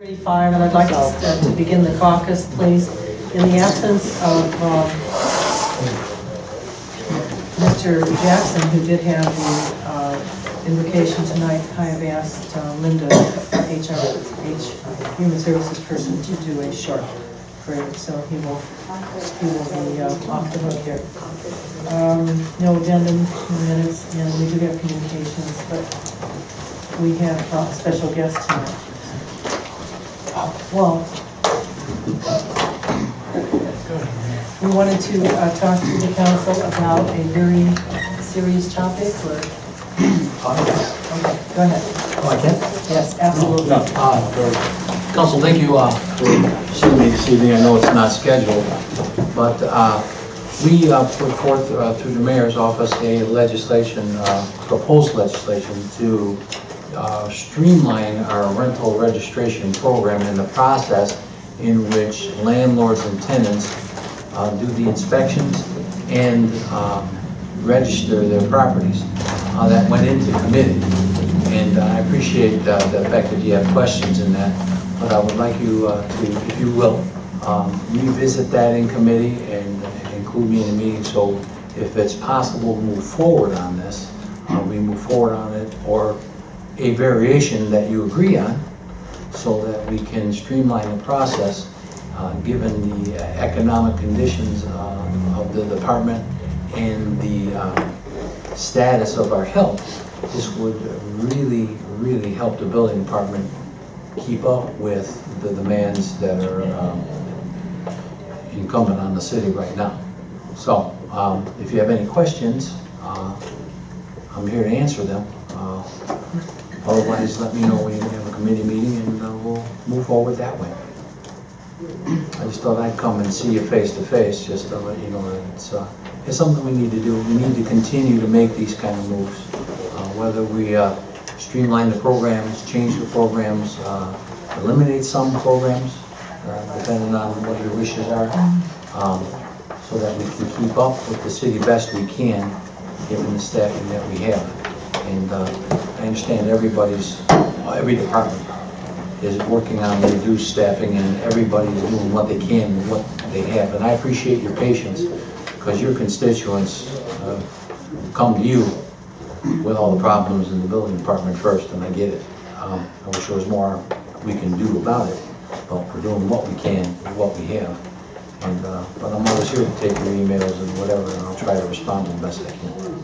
35, and I'd like to begin the caucus, please. In the absence of Mr. Jackson, who did have the invocation tonight, I have asked Linda, Human Services person, to do a short prayer, so he will be off the hook here. No addendum minutes, and we do have communications, but we have a special guest tonight. Well, we wanted to talk to the council about a very serious topic, or? Okay, go ahead. Oh, I can? Yes, absolutely. No. Council, thank you for seeing me this evening. I know it's not scheduled, but we put forth through the mayor's office a legislation, proposed legislation to streamline our rental registration program in the process in which landlords and tenants do the inspections and register their properties. That went into committee, and I appreciate the fact that you have questions in that, but I would like you to, if you will, revisit that in committee and include me in the meeting, so if it's possible to move forward on this, we move forward on it, or a variation that you agree on, so that we can streamline the process given the economic conditions of the department and the status of our health. This would really help the building department keep up with the demands that are incumbent on the city right now. So if you have any questions, I'm here to answer them. Otherwise, let me know when you have a committee meeting, and we'll move forward that way. I just thought I'd come and see you face to face, just to let you know that it's something we need to do. We need to continue to make these kind of moves. Whether we streamline the programs, change the programs, eliminate some programs, depending on what your wishes are, so that we can keep up with the city best we can, given the staffing that we have. And I understand every department is working on reduced staffing, and everybody's doing what they can with what they have. And I appreciate your patience, because your constituents come to you with all the problems in the building department first, and I get it. I wish there was more we can do about it, but we're doing what we can with what we have. And but I'm always here to take your emails and whatever, and I'll try to respond to the best I can.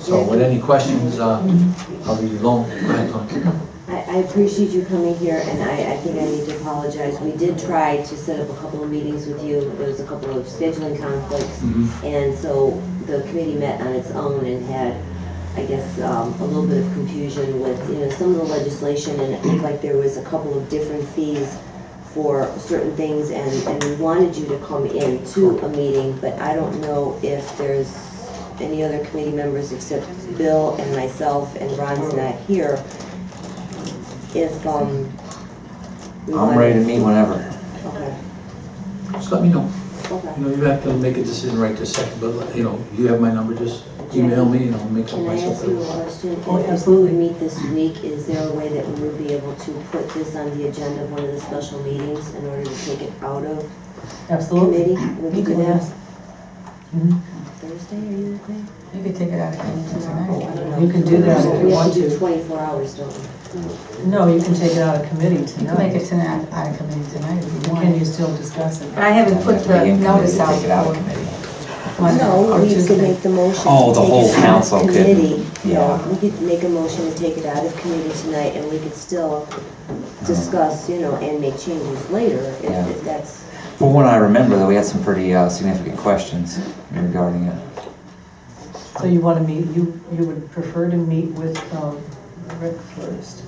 So with any questions, I'll leave you alone. Go ahead, Tony. I appreciate you coming here, and I think I need to apologize. We did try to set up a couple of meetings with you. There was a couple of scheduling conflicts, and so the committee met on its own and had, I guess, a little bit of confusion with some of the legislation, and it looked like there was a couple of different fees for certain things, and we wanted you to come in to a meeting, but I don't know if there's any other committee members except Bill and myself, and Ron's not here. If I'm ready to meet whenever. Okay. Just let me know. Okay. You have to make a decision right this second, but you have my number. Just email me, and I'll make up Can I myself. ask you a question? Oh, If absolutely. we meet this week, is there a way that we would be able to put this on the agenda of one of the special meetings in order to take it out of Absolutely. committee? Would You you can do ask. that? Thursday, are you okay? You could take it out of committee tonight. You can do that if you We have want to do to. 24 hours, don't we? No, you can take it out of committee You can make tonight. it tonight, out of committee tonight if you Can want. you still discuss it? But I haven't put the notice out Take it out of for committee. Monday No, or we could Tuesday. make the motion Oh, to the take whole it out of council could- committee. yeah. No, we could make a motion to take it out of committee tonight, and we could still discuss, and make changes later Yeah. if that's. From what I remember, though, we had some pretty significant questions regarding it. So you want to meet, you would prefer to meet with Rick first?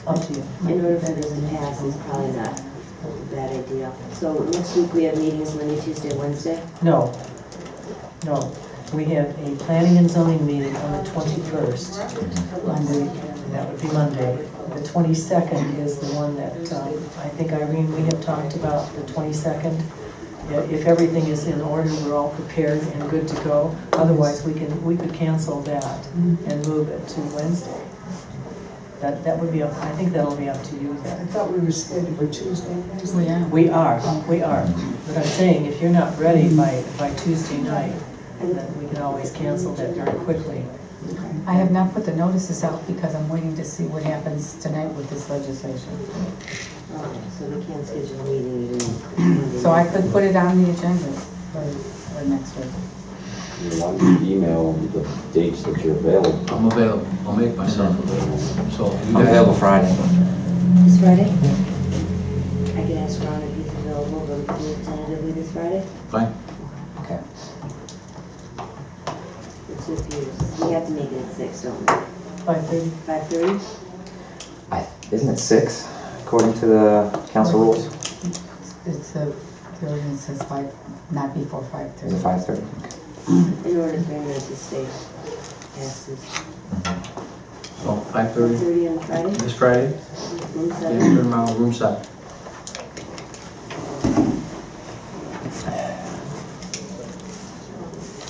Up to you. In order for this to pass, is probably not a bad idea. So next week we have meetings Monday, Tuesday, Wednesday? No. We have a planning and zoning meeting on the 21st. Monday. That would be Monday. The 22nd is the one that I think, Irene, we have talked about the 22nd. If everything is in order, we're all prepared and good to go. Otherwise, we could cancel that and move it to Wednesday. That would be up, I think that'll be up to you I then. thought we were scheduled for Tuesday. Yeah. We are. But I'm saying, if you're not ready by Tuesday night, then we can always cancel that very quickly. I have not put the notices out because I'm waiting to see what happens tonight with this legislation. Okay, so we can't schedule a meeting even. So I could put it on the agenda for next week. You want to email the dates that you're available. I'm available. I'll make myself available. So you I'm guys- available Friday. This Friday? I can ask Ron if he's available, but we can do it tentatively this Friday. Fine. Okay. The two of you, we have to make it at 6, don't we? 5:30? 5:30? Isn't it 6 according to the council rules? It's the ordinance says 5, not before Is 5:30. it 5:30? Okay. In order for him to stay past this. So 5:30 5:30 on Friday? this Friday, Room yeah, 7? turn around, room 7.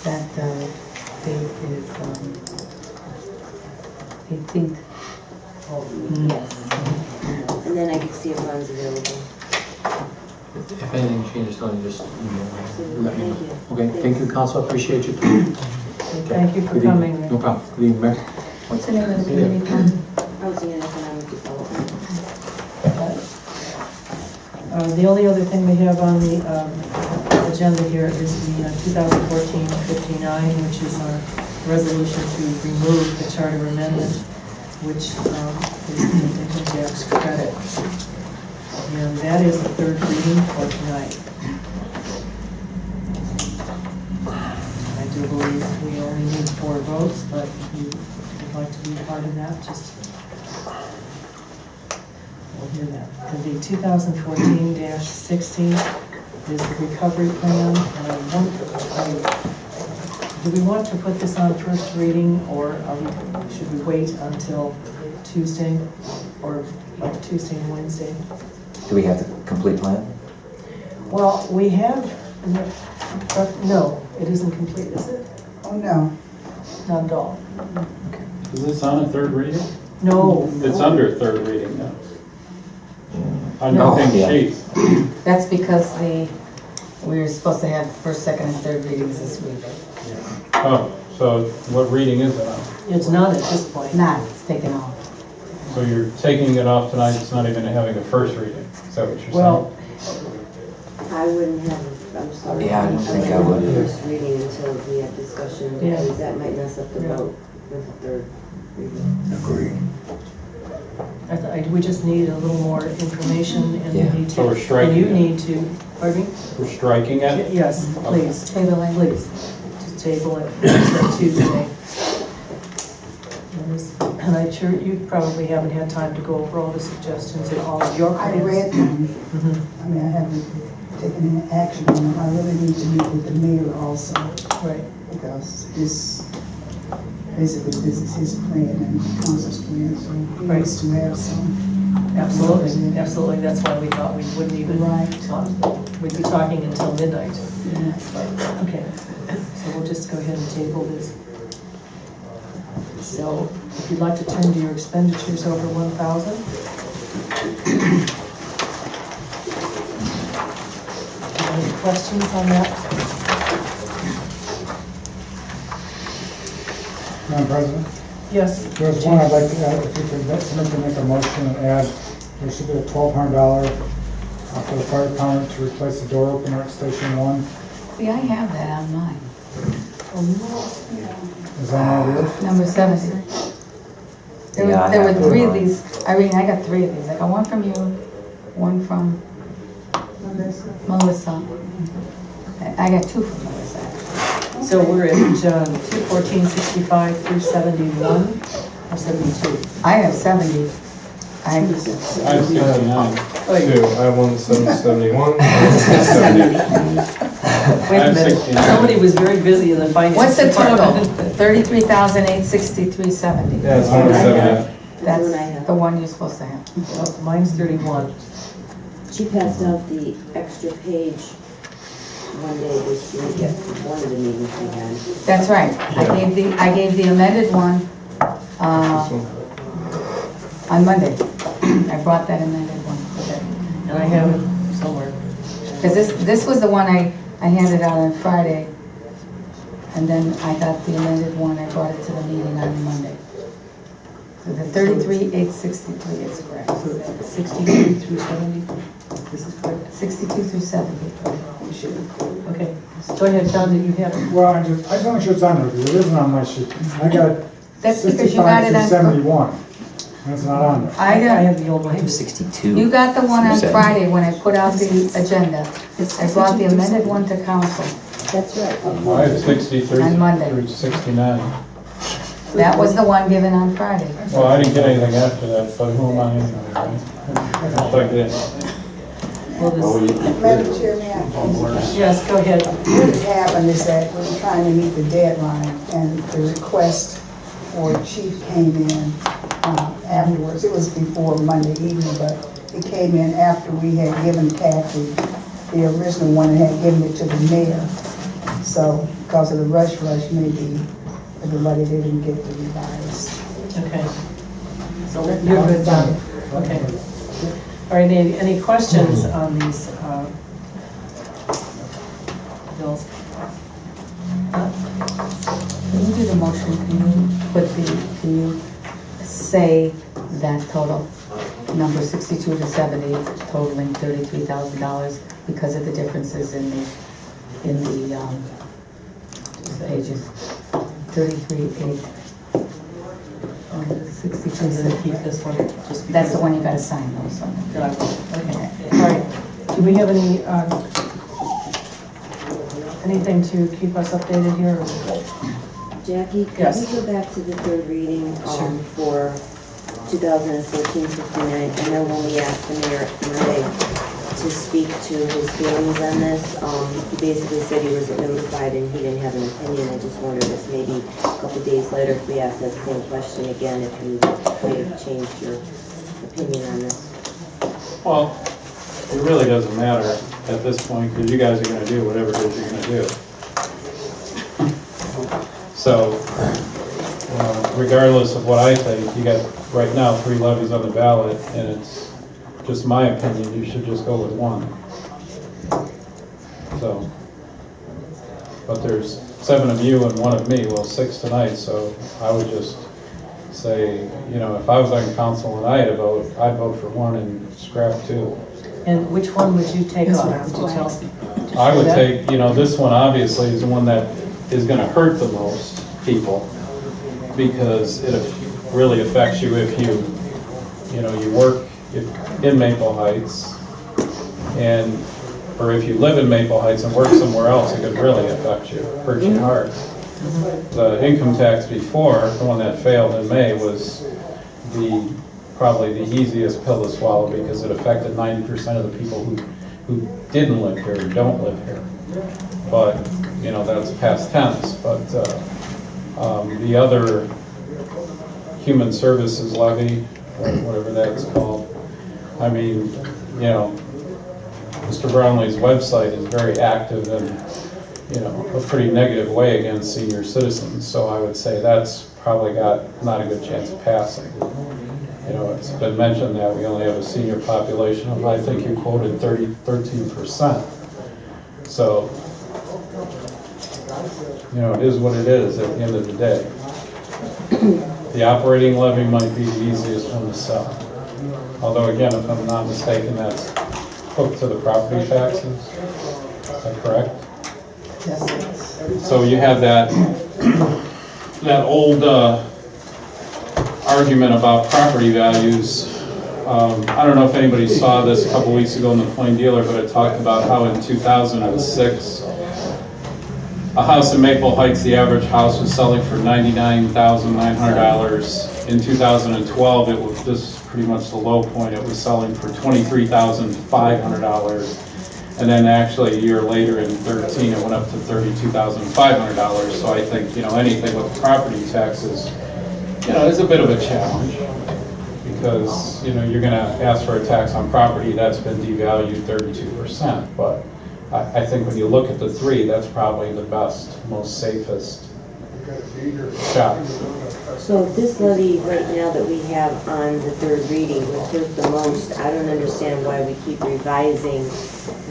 That date is 18th. Yes. And then I can see if Ron's available. If anything changes, don't just email me. Let me know. Thank you. Okay, thank you, council, appreciate you. Thank you for Good evening. coming. No problem. Good evening, Mayor. What's the name of the committee, Tom? Housing and Economic Development. The only other thing we have on the agenda here is the 2014-59, which is our resolution to remove the charter amendment, which is the income tax credit. And that is the third reading for tonight. I do believe we only need 4 votes, but if you would like to be a part of that, just we'll hear that. And the 2014-16 is the recovery plan, and do we want to put this on first reading, or should we wait until Tuesday, or like Tuesday and Wednesday? Do we have the complete plan? Well, we have, no, it isn't complete, is it? Oh, no. Not at all. Is this on a third reading? No. It's under third reading now. On No. your pink Yeah. sheet. That's because we were supposed to have first, second, and third readings this week. Oh, so what reading is it on? It's not at this point. Not, it's taken off. So you're taking it off tonight, it's not even having a first reading, is that what you're Well, I wouldn't have, I'm sorry. Yeah, I don't think I wouldn't would. have first reading until we have discussion, Yeah. because that might mess up the Yeah. vote with the third reading. Agree. we just need a little more information, and we Yeah. need to. So we're striking And you it. need to, pardon me? We're striking it? Yes, please, Tabling. please, just table it until Tuesday. And I'm sure you probably haven't had time to go over all the suggestions and all of your I plans. read them. Mhm. I mean, I haven't taken any action on them. I really need to meet with the mayor also, Right, because basically this is his plan and the council's plan, so he Right. needs to have some. absolutely, absolutely, that's why we thought we wouldn't even, Right. we'd be talking until midnight. Yeah. Okay, so we'll just go ahead and table this. So, if you'd like to turn to your expenditures over 1,000. Any questions on that? Madam President, Yes. there's one I'd like to add, if you could, somebody can make a motion and add, there should be a $1,200 for the fire department to replace the door opener at Station 1. See, I have that on mine. Is that all yours? Number 70. Yeah, I There were have 3 of mine. these. Irene, I got 3 of these. I got one from you, one from Melissa. I got 2 from Melissa. So we're at 21465 through 71, or 72? I have 70. I have 69. Two. I have one 771. One 670. Wait a I have minute, 69. somebody was very busy in the finance What's the total? department. 33,863.70. Yeah, it's 170. That's what I That's have. the one you're supposed to have. Well, mine's 31. She passed out the extra page one day this week at one of the meetings we had. That's right. I gave the amended one, This one. On Monday. I brought that amended one. And I have it somewhere. Because this was the one I handed out on Friday, and then I got the amended one, I brought it to the meeting on Monday. So the 33,863 is correct. So it's 62 through 70? This is correct? 62 through 70. Okay. Go ahead, John, do you have it? Well, I just want to make sure it's on there, because it isn't on my sheet. I got That's because you got 65 it through on. 71. That's not on there. I got. have the old one. I have 62. You got the one on Through 70. Friday when I put out the agenda. I brought the amended one to council. That's right. I have 63 On Monday. through 69. That was the one given on Friday. Well, I didn't get anything after that, but who am I anyway, right? I plugged in. Well, Well, this, Madam Chair, may I? yes, go ahead. What has happened is that we're trying to meet the deadline, and the request for chief came in afterwards. It was before Monday evening, but it came in after we had given Kathy the original one and had given it to the mayor. So, because of the rush, maybe everybody didn't get the revised. Okay. So you're good, John. Okay. All right, any questions on these bills? Can you do the motion? Can you say that total, number 62 to 70, totaling $33,000 because of the differences in the pages? 33,800. 62, I'm going to keep this one. Just that's the one you gotta sign also. Okay. All right. Do we have any, anything to keep us updated here? Jackie, could Yes. we go back to the third reading Sure. for 2014-59? I know when we asked the mayor Monday to speak to his feelings on this, he basically said he wasn't notified and he didn't have an opinion. I just wondered if maybe a couple days later, if we asked that same question again, if you might have changed your opinion on this. Well, it really doesn't matter at this point, because you guys are gonna do whatever it is you're gonna do. So, regardless of what I think, you got, right now, 3 levies on the ballot, and it's just my opinion, you should just go with one. So, but there's 7 of you and 1 of me, well, 6 tonight, so I would just say, you know, if I was on council and I had a vote, I'd vote for 1 and scrap 2. And which one would you take off? Would you tell? I would take, you know, this one obviously is the one that is gonna hurt the most people, because it really affects you if you know, you work in Maple Heights, and, or if you live in Maple Heights and work somewhere else, it could really affect you, hurt you hard. The income tax before, the one that failed in May, was probably the easiest pill to swallow, because it affected 90% of the people who didn't live here, or don't live here. But, you know, that's past tense. But the other human services levy, or whatever that's called, I mean, you know, Mr. Brownlee's website is very active in, you know, a pretty negative way against senior citizens. So I would say that's probably got not a good chance of passing. You know, it's been mentioned that we only have a senior population of, I think you quoted 13%. So, you know, it is what it is at the end of the day. The operating levy might be the easiest one to sell. Although again, if I'm not mistaken, that's hooked to the property taxes. Is that correct? Yes. So you have that old argument about property values. I don't know if anybody saw this a couple weeks ago in the Plain Dealer, but it talked about how in 2006, a house in Maple Heights, the average house was selling for $99,900. In 2012, it was, this is pretty much the low point, it was selling for $23,500. And then actually a year later in 13, it went up to $32,500. So I think, you know, anything with property taxes, you know, is a bit of a challenge, because, you know, you're gonna ask for a tax on property that's been devalued 32%. But I think when you look at the 3, that's probably the best, most safest shot. So this levy right now that we have on the third reading would hurt the most. I don't understand why we keep revising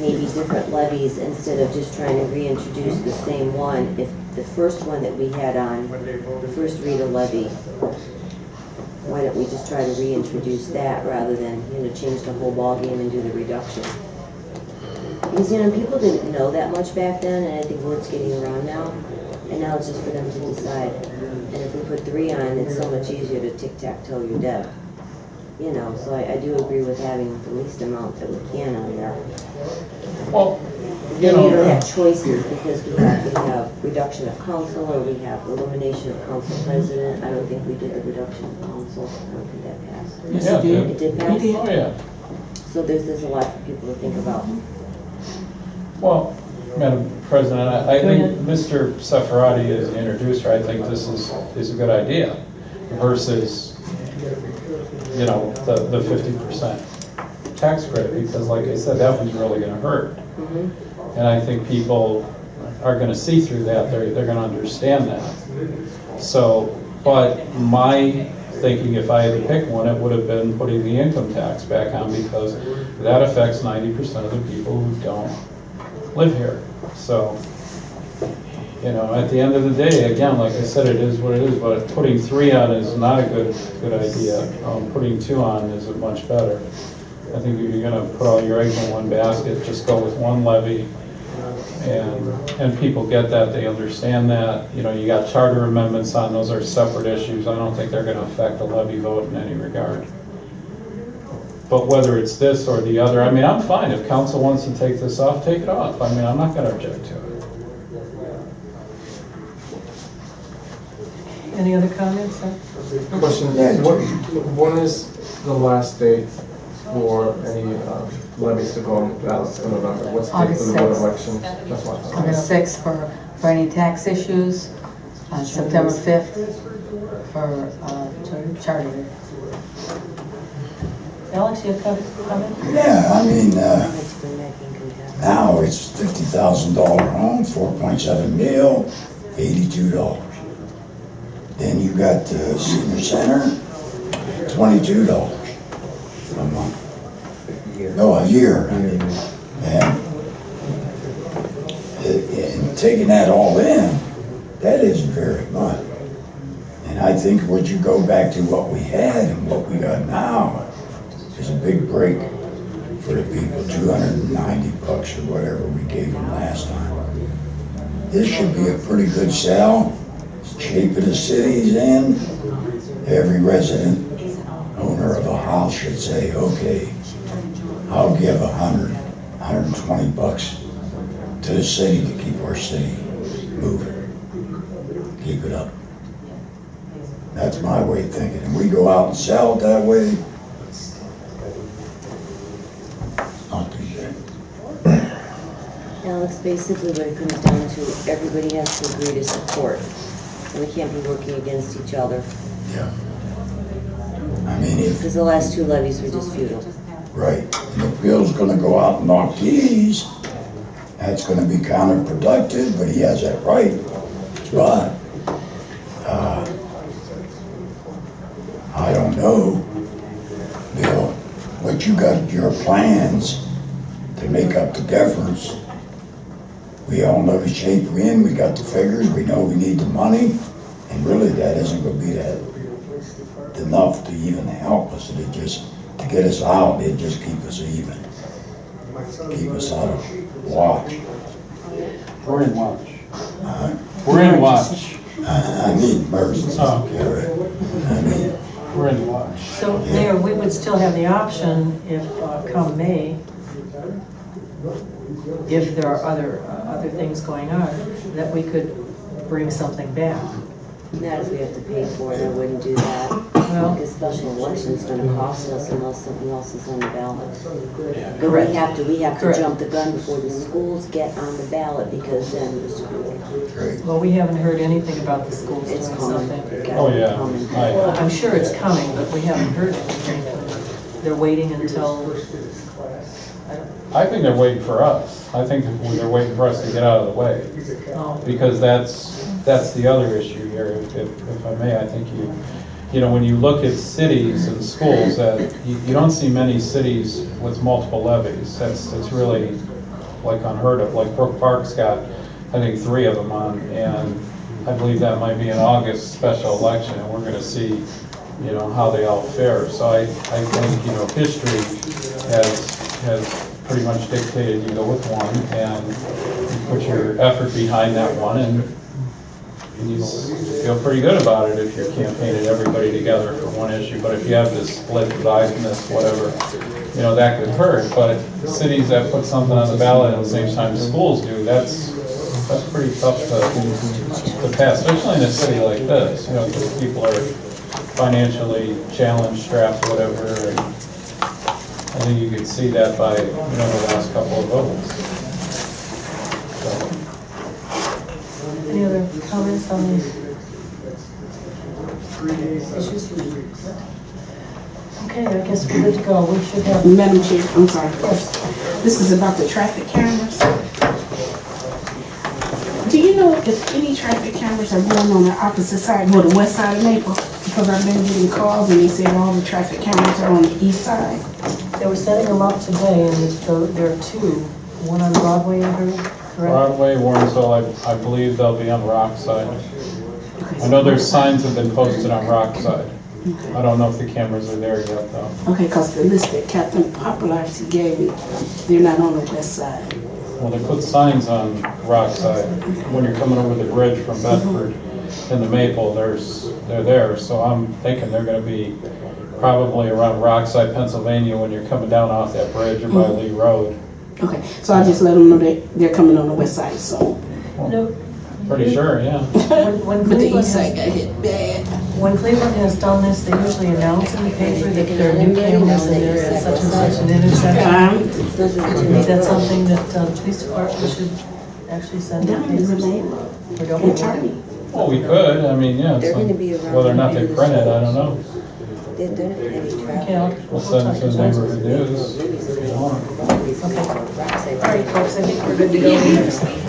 maybe different levies instead of just trying to reintroduce the same one. If the first one that we had on, the first reader levy, why don't we just try to reintroduce that rather than, change the whole ballgame and do the reduction? Because, people didn't know that much back then, and I think word's getting around now. And now it's just for them to decide. And if we put 3 on, it's so much easier to tic-tac-toe your debt. So I do agree with having the least amount that we can on there. Well, Then you don't have choices because we have reduction of council or we have elimination of council president. I don't think we did the reduction of council. I don't think that passed. Yeah, It did pass? oh, yeah. So there's a lot for people to think about. Well, Madam President, I Go think ahead. Mr. Safarati as the introducer, I think this is a good idea versus, the 50% tax credit, because like I said, that one's really gonna hurt. Mhm. And I think people are gonna see through that, they're gonna understand that. So, but my thinking, if I had to pick one, it would have been putting the income tax back on, because that affects 90% of the people who don't live here. So, at the end of the day, again, like I said, it is what it is, but putting 3 on is not a good idea. Putting 2 on is much better. I think if you're gonna put all your eggs in one basket, just go with one levy, and people get that, they understand that. You got charter amendments on, those are separate issues. I don't think they're gonna affect the levy vote in any regard. But whether it's this or the other, I'm fine. If council wants to take this off, take it off. I'm not gonna object to it. Any other comments? Sir? Question, when is the last date for any levies to go on the ballot for November? What's the date for the board August 6th. elections? That's what I thought. August 6th for any tax issues, September 5th for charter. Alex, you have a comment? Yeah, I'd like to bring back income tax. now it's $50,000 home, 4.7 mil, $82. Then you got the senior center, $22 a month. No, a year. And taking that all in, that isn't very much. And I think once you go back to what we had and what we got now, is a big break for the people, $290 or whatever we gave them last time. This should be a pretty good sell. It's cheap in the city's in. Every resident, owner of a house should say, okay, I'll give $120 to the city to keep our city moving. Keep it up. That's my way of thinking. And we go out and sell it that way, not too bad. Alex, basically what it comes down to, everybody has to agree to support. And we can't be working against each other. Yeah. I mean, if, Because the last 2 levies were just futile. right, and if Bill's gonna go out and knock keys, that's gonna be counterproductive, but he has that right. But, I don't know, Bill, what you got, your plans to make up the difference. We all know the shape we're in, we got the figures, we know we need the money, and really that isn't gonna be that enough to even help us. It just, to get us out, it just keep us even. Keep us out of watch. We're in watch. Uh, We're in watch. I need emergency, Oh. Gary. I mean, We're in watch. So, Mayor, we would still have the option if, come May, if there are other things going on, that we could bring something back. Not if we have to pay for it, I wouldn't do that. Well- Because special election's gonna cost us unless something else is on the ballot. But Correct. we have to Correct. jump the gun before the schools get on the ballot, because then we're screwed. great. Well, we haven't heard anything about the schools doing It's coming. something. Oh, yeah. Well, I'm sure it's coming, but we haven't heard anything. they're waiting until, I think they're waiting for us. I think they're waiting for us to get out of the way. oh, Because that's the other issue here, if I may. I think you know, when you look at cities and schools, that you don't see many cities with multiple levies. It's really like unheard of. Like Brook Park's got, I think, 3 of them on, and I believe that might be an August special election, and we're gonna see, you know, how they all fare. So I think, you know, history has pretty much dictated you go with one, and you put your effort behind that one, and you feel pretty good about it if you're campaigning everybody together for one issue. But if you have this split divisiveness, whatever, you know, that could hurt. But cities that put something on the ballot at the same time schools do, that's pretty tough to pass, especially in a city like this, you know, because people are financially challenged, strapped, whatever. And I think you could see that by, you know, the last couple of votes. So. any other comments on these issues? Okay, I guess we're good to go. We should have, Madam Chair, I'm sorry. yes, This is about the traffic cameras. Do you know if any traffic cameras are going on the opposite side, or the west side of Maple? Because I've been getting calls and they say all the traffic cameras are on the east side. they were setting them up today, and there are 2, one on Broadway, I heard, correct? Broadway, Warrensville, I believe they'll be on Rockside. I know their signs have been posted on Rockside. I don't know if the cameras are there yet, though. Okay, because the list that Captain Popularity gave me, they're not on the west side. Well, they put signs on Rockside. When you're coming over the bridge from Bedford and the Maple, they're there. So I'm thinking they're gonna be probably around Rockside, Pennsylvania, when you're coming down off that bridge or by Lee Road. Okay, so I just let them know that they're coming on the west side, so. No. Pretty sure, yeah. When But the Cleveland east side has, got hit bad. when Cleveland has done this, they usually announce in the paper that there are new cameras and there is such and such an intersection. Those are the two. Is that something that the police department should actually send out Down is a papers? name, Or don't we? attorney. Well, we could, I mean, yeah. They're so gonna be around whether or not they maybe print it, this I don't know. They're not any traffic. Okay, We'll send it to the neighborhood news. Okay. All right, folks, I think we're good to go.